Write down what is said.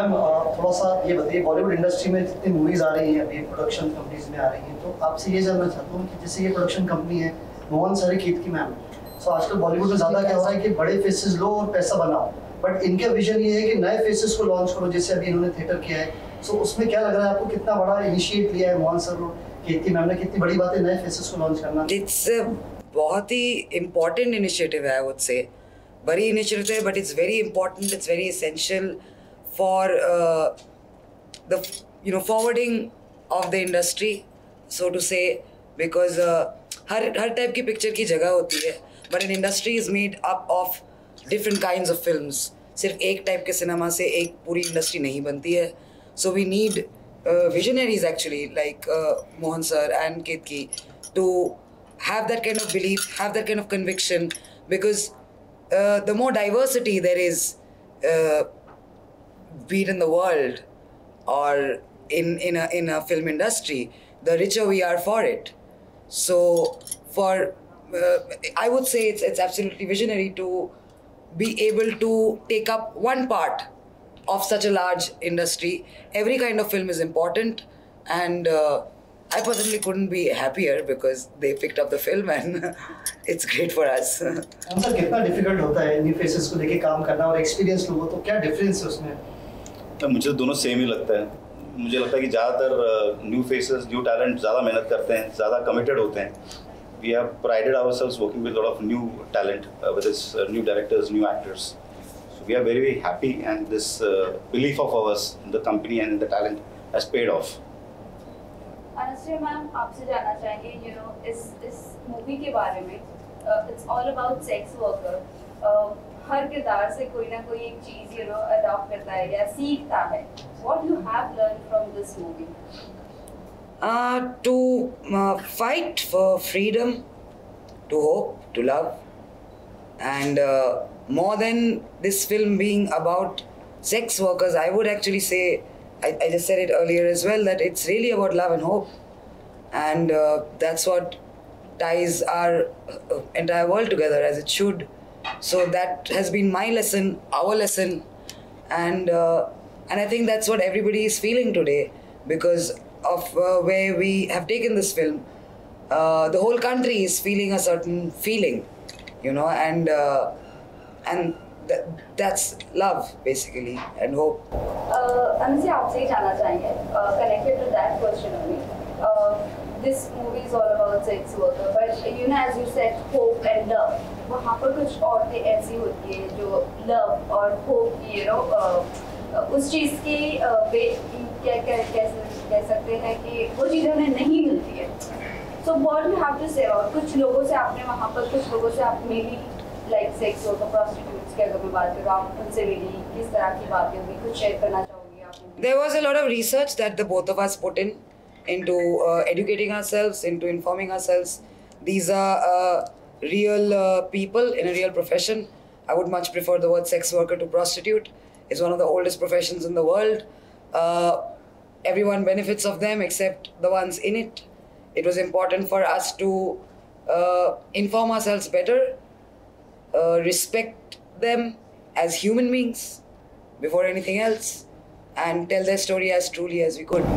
Ma'am थोड़ा सा ये बताइए, बॉलीवुड इंडस्ट्री में जितनी मूवीज आ रही हैं अभी प्रोडक्शन कंपनीज में आ रही हैं, तो आपसे ये जानना चाहता हूँ कि जैसे ये प्रोडक्शन कंपनी है मोहन सर खेत की मैम, सो आजकल बॉलीवुड में ज़्यादा क्या हो रहा है कि बड़े फेसेस लो और पैसा बनाओ, बट इनका विजन ये है कि नए फेसेस को लॉन्च करो, जैसे अभी इन्होंने थिएटर किया है। सो उसमें क्या लग रहा है आपको, कितना बड़ा इनिशिएट लिया है मोहन सर खेत की मैम ने, कितनी बड़ी बात है नए फेसेस को लॉन्च करना? इट्स बहुत ही इम्पॉर्टेंट इनिशिएटिव है, आई वुड से बड़ी इनिशिएटिव है, but it's very important, it's very essential for the forwarding of the industry, so to say, because हर टाइप की पिक्चर की जगह होती है, but an industry is made up of different kinds of films. सिर्फ एक type के cinema से एक पूरी इंडस्ट्री नहीं बनती है। So we need visionaries actually like Mohan sir and Ketki to have that kind of belief, have that kind of conviction, because the more diversity there is, be it in the world or in a film industry, the richer we are for it. So for I would say it's absolutely visionary to be able to take up one part of such a large industry. Every kind of film is important, and I personally couldn't be happier because they picked up the film and it's great for us. Sir कितना difficult होता है new faces को लेके काम करना और experience लोगों, तो क्या डिफरेंस है उसमें? तो मुझे दोनों सेम ही लगता है। मुझे लगता है कि ज़्यादातर न्यू फेसेस, न्यू टैलेंट ज़्यादा मेहनत करते हैं, ज़्यादा कमिटेड होते हैं। We have prided ourselves working with a lot of new talent, whether it's new directors, new actors. We are very, very happy, and this belief of ours in the company and in the talent has paid off. Anushree ma'am, आपसे जानना चाहेंगे, इस movie के बारे में, it's all about sex worker. हर किरदार से कोई ना कोई एक चीज अडॉप्ट करता है या सीखता है. What you have learned from this movie? To fight for freedom, to hope, to love, and more than this film being about sex workers, I would actually say, I just said it earlier as well, that it's really about love and hope, and that's what ties our entire world together, as it should. So that has been my lesson, our lesson, and I think that's what everybody is feeling today because of where we have taken this film. The whole country is feeling a certain feeling, and that's love basically and hope. Anushree, आपसे ही जानना चाहेंगे, connected to that question only. This movie is all about sex worker, but as you said, hope and love. वहाँ पर कुछ औरतें ऐसी होती है जो love और hope की उस चीज़ की क्या कह सकते हैं कि वो चीज़ें उन्हें नहीं मिलती है. So what do you have to say? और कुछ लोगों से आपने वहाँ पर कुछ लोगों से आप maybe like sex worker, prostitutes की अगर मैं बात करूँ, आप उनसे मिली, किस तरह की बातें हुई, कुछ शेयर करना चाहोगी आप? There was a lot of research that the both of us put into educating ourselves, into informing ourselves. These are real people in a real profession. I would much prefer the word sex worker to prostitute. It's one of the oldest professions in the world. Everyone benefits of them except the ones in it. It was important for us to inform ourselves better, respect them as human beings before anything else, and tell their story as truly as we could.